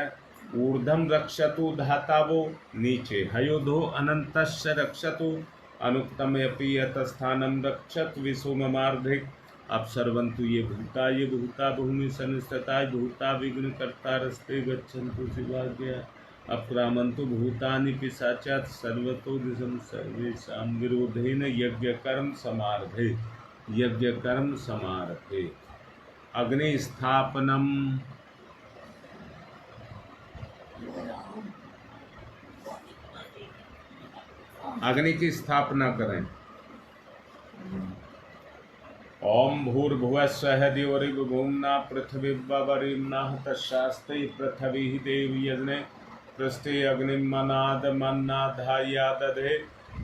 ऊर्ध्वं रक्षतु धातावो नीचे हयोधो अनन्तस्य रक्षतु अनुक्तमपि यतस्थानं रक्षत विसोममार्धिक। अपसर्वन्तु ये भूता भूमि संस्थिता भूता विघ्न कर्ता रस्ते गच्छन्तु शिवाज्ञा अक्रामन्तु भूतानि पिशाचात् सर्वतो दिशं सर्वेषां विरोधेन यज्ञकर्म समारभे। यज्ञकर्म समारभे। अग्निस्थापनम। अग्नि की स्थापना करें। ओम भूर्भुवः स्वः द्यौरिवभूम्ना पृथिवीवरिम्नः तस्यास्ते पृथिवी देवी यज्ञे पृष्ठे अग्निं मन्नादमन्नाधाया दधे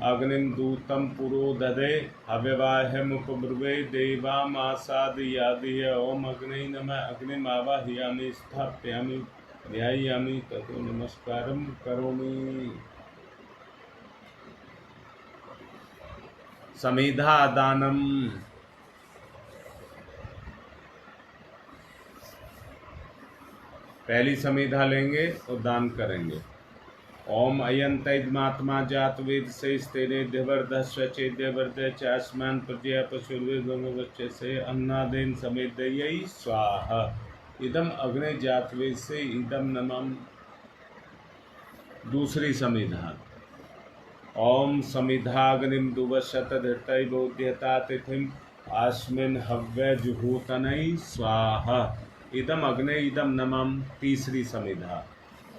अग्निं दूतं पुरो दधे हव्यवाह्यमुपब्रुवे देवामासादयादिह। ओम अग्ने नमः। अग्निमावाहयामि स्थापयामि ध्यायामि ततो नमस्कारं करोमि। समिधा दानम। पहली समिधा लेंगे और दान करेंगे। ओम अयंतमात्मा जात वेद से स्तेने देवर्धस्व चेद्यवर्ध चास्मान प्रजया पशुर्वेद से अन्नादेन समेदयी स्वाहा। इदम अग्नि जात वेद से इदम नमम। दूसरी समिधा। ओम समिधाग्निम दुवशत धृतय बोध्यता तिथिम आस्मिन हव्य जुहूतनय स्वाहा। इदम अग्ने इदम नमम। तीसरी समिधा।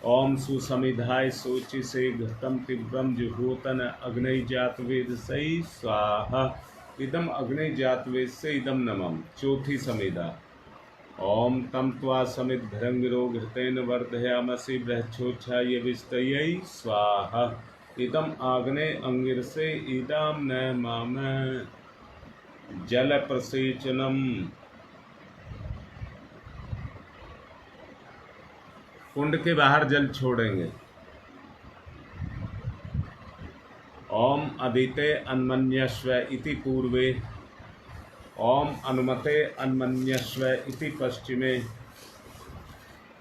ओम सुसमिधाय सोचि से घृतम तीव्रम जुहूतन अग्नि जात वेद से स्वाहा। इदम अग्नि जात वेद से इदम नमम। चौथी समिधा। ओम तम त्वा समित भृंगिरो घृतेन वर्धयामसि बृहच्छोच्छाय विस्तयै स्वाहा। इदम आग्ने अंगिर से इदम न माम। जल प्रसेचनम। कुंड के बाहर जल छोड़ेंगे। ओम अदिते अन्मन्यस्व इति पूर्वे ओम अनुमते अन्मन्यस्व इति पश्चिमे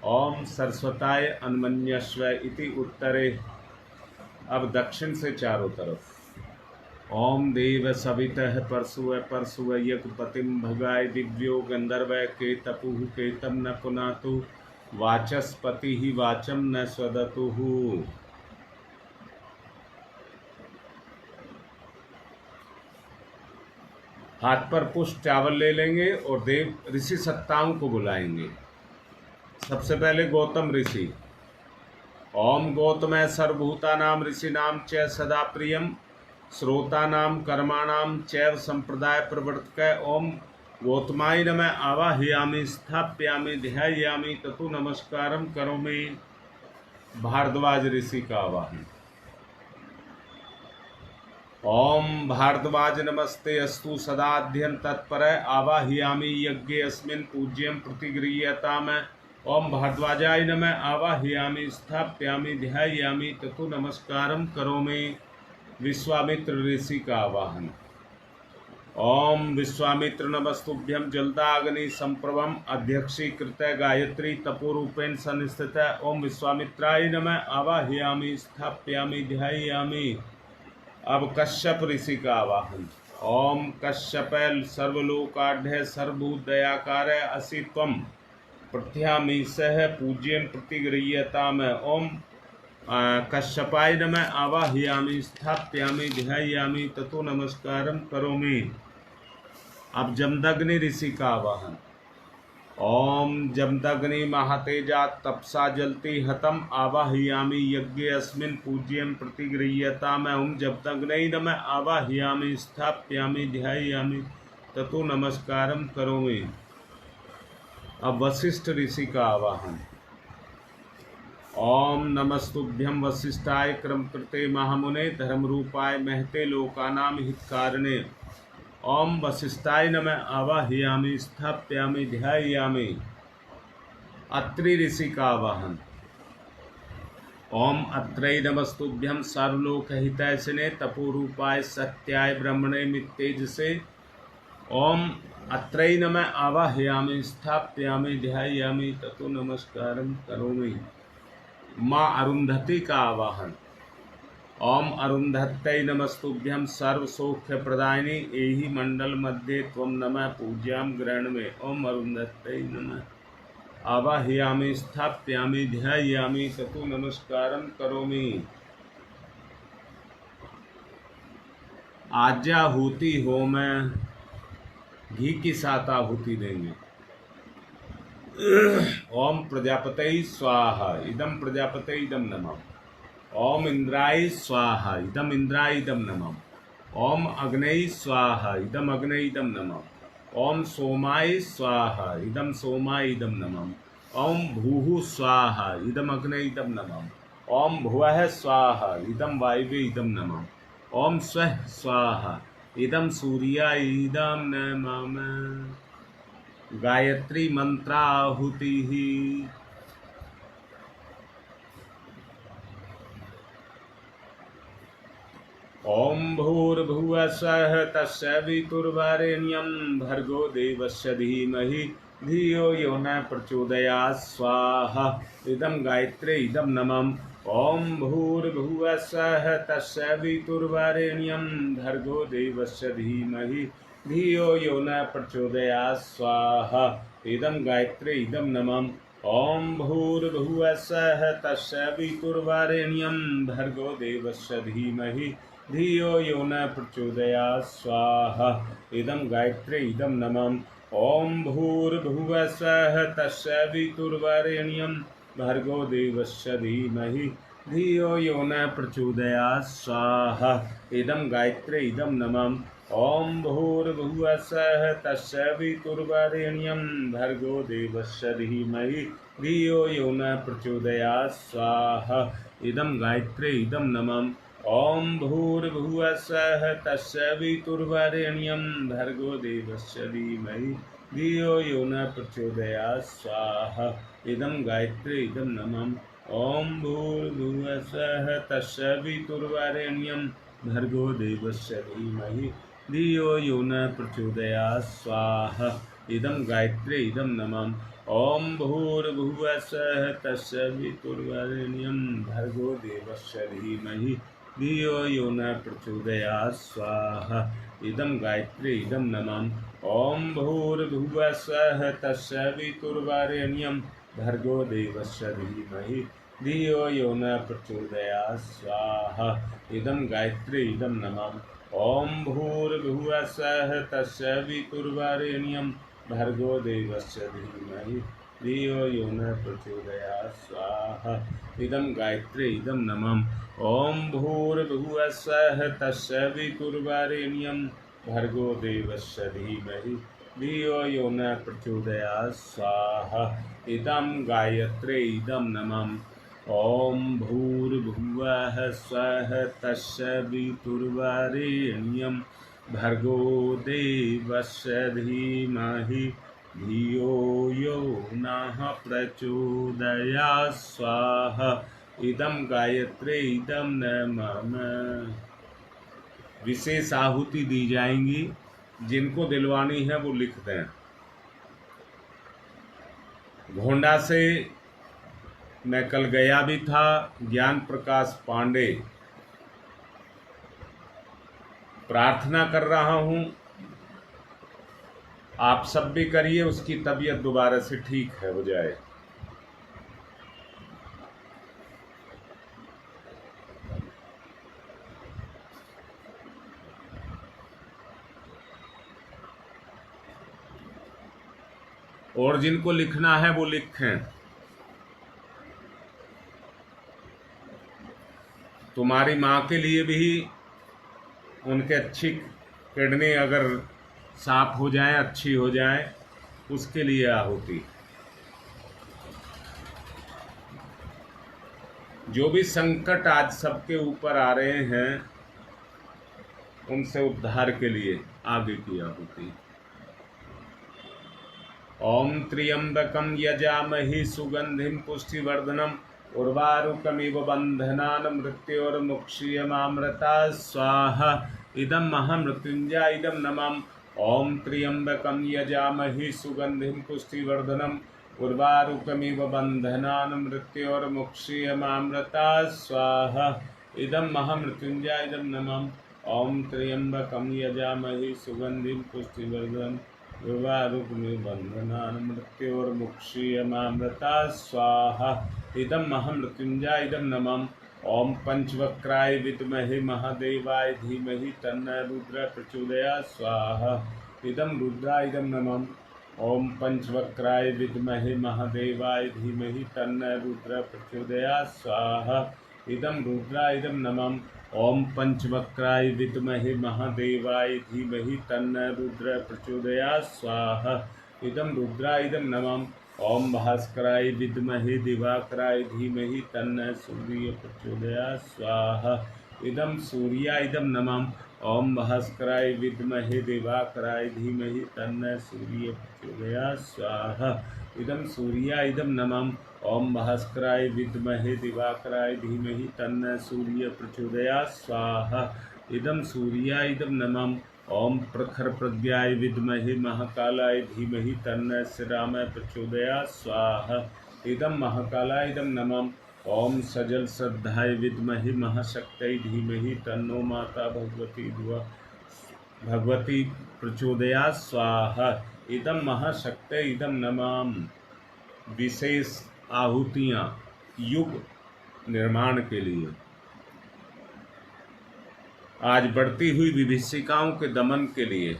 ओम सरस्वताय अन्मन्यस्व इति उत्तरे। अब दक्षिण से चारों तरफ। ओम देव सवितः परशुव परशुव यज्ञपतिम भगाय दिव्यो गंधर्व के तपुः के तम न पुनातु वाचस्पति ही वाचम न स्वदतुः। हाथ पर पुष्प चावल ले लेंगे और देव ऋषि सत्ताओं को बुलाएंगे। सबसे पहले गौतम ऋषि। ओम गौतम सर्वभूतानां ऋषीणां च सदा प्रियम श्रोतानां कर्माणां चैव संप्रदाय प्रवर्तक। ओम गौतमाय नमः। आवाहयामि स्थापयामि ध्यायामि ततो नमस्कारं करोमि। भारद्वाज ऋषि का आवाहन। ओम भारद्वाज नमस्ते अस्तु सदाध्यन तत्पर आवाहयामि यज्ञे अस्मिन् पूज्यं प्रतिगृह्यताम्। ओम भारद्वाजाय नमः। आवाहयामि स्थापयामि ध्यायामि ततो नमस्कारं करोमि। विश्वामित्र ऋषि का आवाहन। ओम विश्वामित्र नमस्तुभ्यं जलदाग्नि संप्रभम अध्यक्षीकृत गायत्री तपोरूपेण संस्थित। ओम विश्वामित्राय नमः। आवाहयामि स्थापयामि ध्यायामि। अब कश्यप ऋषि का आवाहन। ओम कश्यप सर्वलोकाढ्य सर्वभूत दयाकार असि त्वं प्रथ्यामि सह पूज्यं प्रतिगृह्यताम्। ओम कश्यपाय नमः। आवाहयामि स्थापयामि ध्यायामि ततो नमस्कारं करोमि। अब जमदग्नि ऋषि का आवाहन। ओम जमदग्नि महातेजा तपसा जलति हतम आवाहयामि यज्ञे अस्मिन् पूज्यं प्रतिगृह्यताम्। ओम जमदग्नै नमः आवाहयामि स्थापयामि ध्यायामि ततो नमस्कारम करोमि। अब वशिष्ठ ऋषि का आवाहन। ओम नमस्तुभ्यं वसिष्ठाय क्रमकृते महामुने धर्मरूपाय महते लोकानां हितकारणे। ओम वसिष्ठाय नमः आवाहयामि स्थापयामि ध्यायामि। अत्रि ऋषि का आवाहन। ओम अत्रै नमस्तुभ्यं सर्वलोकहितैषिणे तपोरूपाय सत्याय ब्रह्मणे मित्तेजसे। ओम अत्रै नमः आवाहयामि स्थापयामि ध्यायामि ततो नमस्कारं करोमि। माँ अरुंधति का आवाहन। ओम अरुंधत्यै नमस्तुभ्यं सर्वसौख्यप्रदायिनी एहि मंडल मध्ये त्वं नमः पूज्यां ग्रहण में। ओम अरुंधत्यै नमः आवाहयामि स्थापयामि ध्यायामि ततो नमस्कारं करोमि। आज्याहुति होम घी की साथ आहुति देंगे। ओम प्रजापतये स्वाहा इदम प्रजापतये इदम नमः। ओम इंद्राय स्वाहा इदम इंद्राय इदम नमः। ओम अग्नये स्वाहा इदम अग्नये इदम नमः। ओम सोमाय स्वाहा इदम सोमाय इदम नमः। ओम भूः स्वाहा इदम अग्नये इदम नमः। ओम भुवः स्वाहा इदम वायवे इदम नमः। ओम स्वः स्वाहा इदम सूर्याय इदम नमः। गायत्री मंत्राहुति। ओम भूर्भुवः स्वः तत्सवितुर्वरेण्यं भर्गो देवस्य धीमहि धियो यो न प्रचोदयात् स्वाहा इदं गायत्रे इदं नमः। ओम भूर्भुवः स्वः तत्सवितुर्वरेण्यं भर्गो देवस्य धीमहि धियो यो न प्रचोदयात् स्वाहा इदं गायत्रे इदं नमः। ओम भूर्भुवः स्वः तत्सवितुर्वरेण्यं भर्गो देवस्य धीमहि धियो यो न प्रचोदयात् स्वाहा इदं गायत्रे इदं नमः। ओम भूर्भुवः स्वः तत्सवितुर्वरेण्यं भर्गो देवस्य धीमहि धियो यो न प्रचोदयात् स्वाहा इदं गायत्रे इदं नमः। ओम भूर्भुवः स्वः तत्सवितुर्वरेण्यं भर्गो देवस्य धीमहि धियो यो न प्रचोदयात् स्वाहा इदं गायत्रे इदं नमः। ओम भूर्भुवः स्वः तत्सवितुर्वरेण्यं भर्गो देवस्य धीमहि धियो यो न प्रचोदयात् स्वाहा इदं गायत्रे इदं नमः। ओम भूर्भुवः स्वः तत्सवितुर्वरेण्यं भर्गो देवस्य धीमहि धियो यो न प्रचोदयात् स्वाहा इदं गायत्रे इदं नमः। ओम भूर्भुवः स्वः तत्सवितुर्वरेण्यं भर्गो देवस्य धीमहि धियो यो न प्रचोदयात् स्वाहा इदं गायत्रे इदं नमः। ओम भूर्भुवः स्वः तत्सवितुर्वरेण्यं भर्गो देवस्य धीमहि धियो यो न प्रचोदयात् स्वाहा इदं गायत्रे इदं नमः। ओम भूर्भुवः स्वः तत्सवितुर्वरेण्यं भर्गो देवस्य धीमहि धियो यो न प्रचोदयात् स्वाहा इदं गायत्रे इदं नमः। ओम भूर्भुवः स्वः तत्सवितुर्वरेण्यं भर्गो देवस्य धीमहि धियो यो न प्रचोदयात् स्वाहा इदं गायत्रे इदं नमः। ओम भूर्भुवः स्वः तत्सवितुर्वरेण्यं भर्गो देवस्य धीमहि धियो यो नः प्रचोदयात् स्वाहा इदं गायत्रे इदं नमः। विशेष आहुति दी जाएंगी, जिनको दिलवानी है वो लिख दें। घोंडा से मैं कल गया भी था। ज्ञान प्रकाश पांडे प्रार्थना कर रहा हूं, आप सब भी करिए, उसकी तबीयत दोबारा से ठीक है हो जाए। और जिनको लिखना है वो लिखें। तुम्हारी माँ के लिए भी उनके अच्छी किडनी अगर साफ हो जाए, अच्छी हो जाए, उसके लिए आहुति। जो भी संकट आज सबके ऊपर आ रहे हैं उनसे उद्धार के लिए आगे की आहुति। ओम त्र्यंबकम यजामहि सुगंधिम पुष्टिवर्धनम उर्वारुकमिव बंधनान मृत्योर्मुक्षीयमामृता स्वाहा। इदं महामृत्युंजय इदं नमः। ओम त्र्यंबकम यजामहि सुगंधिम पुष्टिवर्धनम उर्वारुकमिव बंधनान मृत्योर्मुक्षीयमामृता स्वाहा। इदं महामृत्युंजय इदं नमः। ओम त्र्यंबकम यजामहि सुगंधिम पुष्टिवर्धनम उर्वारुकमिव बंधनान मृत्योर्मुक्षीयमामृता स्वाहा। इदं महामृत्युंजय इदं नमः। ओम पंचवक्राय विद्महे महादेवाय धीमहि तन्नः रुद्रः प्रचोदयात् स्वाहा। इदं रुद्राय इदं नमः। ओम पंचवक्राय विद्महे महादेवाय धीमहि तन्नः रुद्रः प्रचोदयात् स्वाहा। इदं रुद्राय इदं नमः। ओम पंचवक्राय विद्महे महादेवाय धीमहि तन्नः रुद्रः प्रचोदयात् स्वाहा। इदं रुद्राय इदं नमः। ओम भास्कराय विद्महे दिवाकराय धीमहि तन्नः सूर्यः प्रचोदयात् स्वाहा। इदं सूर्याय इदं नमः। ओम भास्कराय विद्महे दिवाकराय धीमहि तन्नः सूर्यः प्रचोदयात् स्वाहा। इदं सूर्याय इदं नमः। ओम भास्कराय विद्महे दिवाकराय धीमहि तन्नः सूर्यः प्रचोदयात् स्वाहा। इदं सूर्याय इदं नमः। ओम प्रखर प्रज्ञाय विद्महे महाकालाय धीमहि तन्नः श्रीरामः प्रचोदयात् स्वाहा। इदं महाकालाय इदं नमः। ओम सजल श्रद्धाय विद्महे महाशक्त्यै धीमहि तन्नो माता भगवती प्रचोदयात् स्वाहा। इदं महाशक्त्यै इदं नमः। विशेष आहुतियाँ युग निर्माण के लिए। आज बढ़ती हुई विभीषिकाओं के दमन के लिए।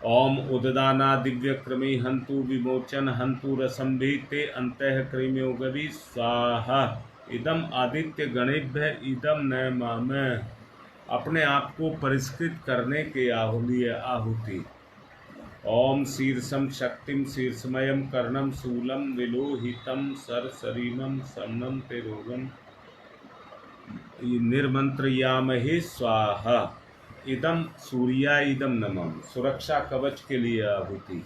ओम उददाना दिव्य क्रमी हंतु विमोचन हंतु रसंभि ते अंतः क्रीम्योगवि स्वाहा। इदम आदित्य गणेभ्य इदम न मामे। अपने आप को परिष्कृत करने के आहुति। ओम शीर्षम शक्तिम शीर्षमयम कर्णम शूलम विलोहितम सरसरीमम समनम ते रोगम निर्मंत्रयामहे स्वाहा। इदम सूर्याय इदं नमः। सुरक्षा कवच के लिए आहुति।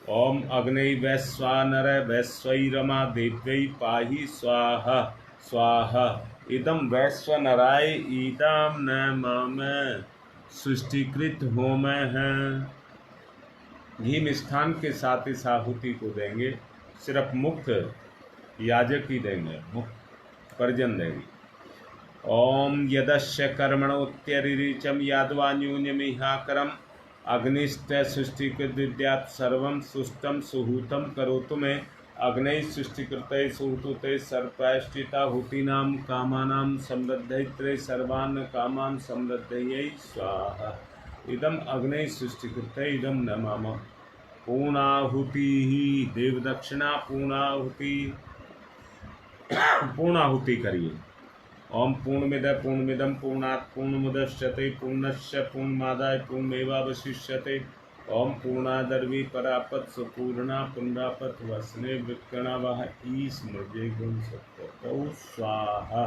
ओम अग्नि वैश्वानर वैश्वैरमा देव्यै पाहि स्वाहा स्वाहा। इदं वैश्वनराय इदं नमः। सृष्टिकृत होम है। घी मिष्ठान के साथ इस आहुति को देंगे। सिर्फ मुख्य याजक ही देंगे, मुख्य परिजन देंगे। ओम यदस्य कर्मणोत्यरिचम यादवान्यून्यमिहाकरम अग्निश्च सृष्टिकृत विद्यात् सर्वं सुष्टम सुहूतम करोतु मे। अग्नि सृष्टिकृते सुहूते सर्पैष्टिताहुतीनां कामानां समृद्धये सर्वान् कामान् समृद्धये स्वाहा। इदम अग्नि सृष्टिकृते इदं नमः। पूर्णाहुति देवदक्षिणा पूर्णाहुति। पूर्णाहुति करिए। ओम पूर्णमिद पूर्णमिदं पूर्णात् पूर्णमुदच्यते पूर्णस्य पूर्णमादाय पूर्णमेवावशिष्यते। ओम पूर्णादर्वी परापत सुपूर्णा पुनरापत वसने विक्रणा वह ईश मृजे गुण सत्तो स्वाहा।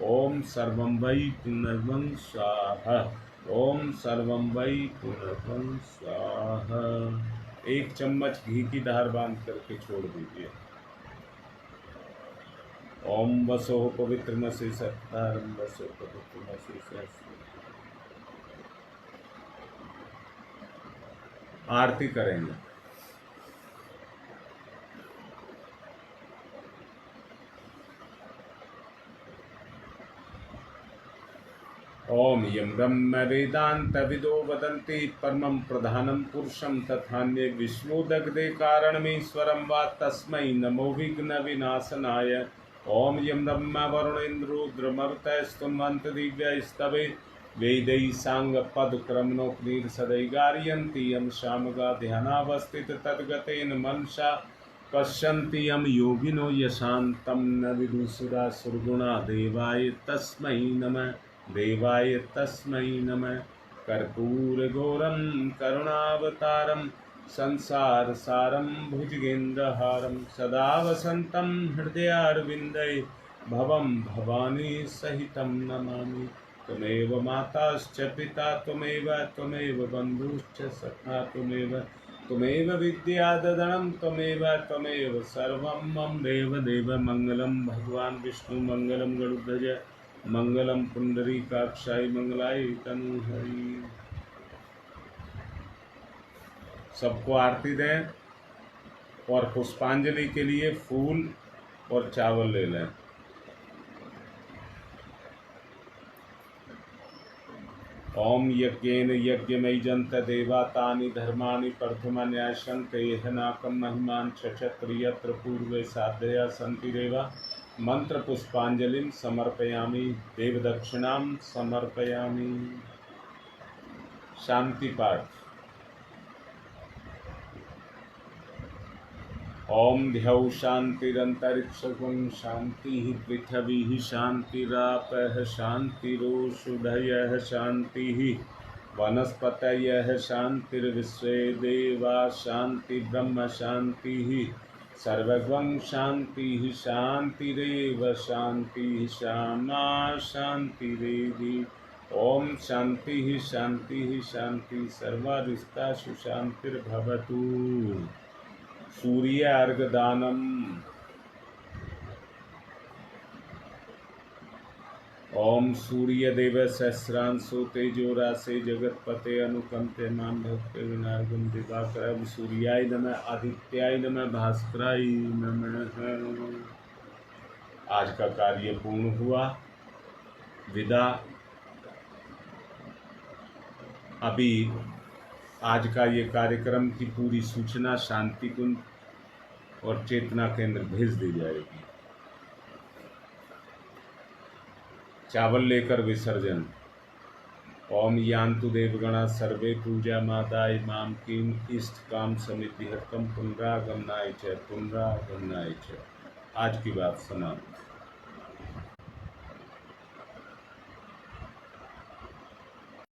ओम सर्वं वै पुनर्वं स्वाहा। ओम सर्वं वै पुनर्वं स्वाहा। एक चम्मच घी की धार बांध करके छोड़ दीजिए। ओम वसो पवित्रमसि सत्तारं वसो पवित्रमसि सत्तारं। आरती करेंगे। ओम यं ब्रह्म वेदान्तविदो वदन्ति परमं प्रधानं पुरुषं तथान्ये विष्णुदग्धे कारणमीश्वरं वा तस्मै नमो विघ्नविनाशनाय। ओम यं ब्रह्म वरुणेन्द्रो रुद्रमरुतस्तुवन्त दिव्यैस्तवे वेदै साङ्गपदक्रमणोपनिषदै गारयन्ति यं शामगा ध्यानावस्थित तद्गतेन मनसा पश्यन्ति यं योगिनो यशान्तं न विदुषुरासुरगुणा देवाय तस्मै नमः कर्पूरगौरं करुणावतारं संसारसारं भुजगेन्द्रहारं सदा वसन्तं हृदयारविन्दे भवं भवानी सहितं नमामि। त्वमेव माताश्च पिता त्वमेव बन्धुश्च सखा त्वमेव विद्याददनं त्वमेव सर्वं मम देव मंगलम भगवान विष्णु मंगलम गरुड़ध्वज मंगलम पुंडरीकाक्षाय मंगलाय तनुहरि। सबको आरती दें और पुष्पांजलि के लिए फूल और चावल ले लें। ओम यज्ञेन यज्ञमयजन्त देवा तानि धर्माणि प्रथमन्यासन्ते नाकं महिमान् क्षत्र यत्र पूर्वे साधया सन्ति देवा। मंत्र पुष्पांजलिं समर्पयामि देवदक्षिणां समर्पयामि। शांति पाठ। ओम ध्यौ शांतिरंतरिक्षगुं शांति पृथ्वी शांतिरापः शांतिरोषधयः शांति वनस्पतयः शांतिर्विश्वे देवा शांति ब्रह्म शांति सर्वगं शांति शांतिरेव शांति श्यामा शांतिरेवि। ओम शांति शांति शांति सर्वारिष्टासु शांतिर्भवतु। सूर्य अर्घदानम। ओम सूर्य देव सहस्रांशो तेजो राशे जगतपते अनुकंपे मां भक्ते विनार्गम दिवाकर। सूर्याय नमः आदित्याय नमः भास्कराय नमः। आज का कार्य पूर्ण हुआ। विदा। अभी आज का ये कार्यक्रम की पूरी सूचना शांति कुंज और चेतना केंद्र भेज दी जाएगी। चावल लेकर विसर्जन। ओम यान्तु देवगणा सर्वे पूजा मादाय माम किम इष्ट काम समिति हतम पुनरागमनाय च। आज की बात समाप्त।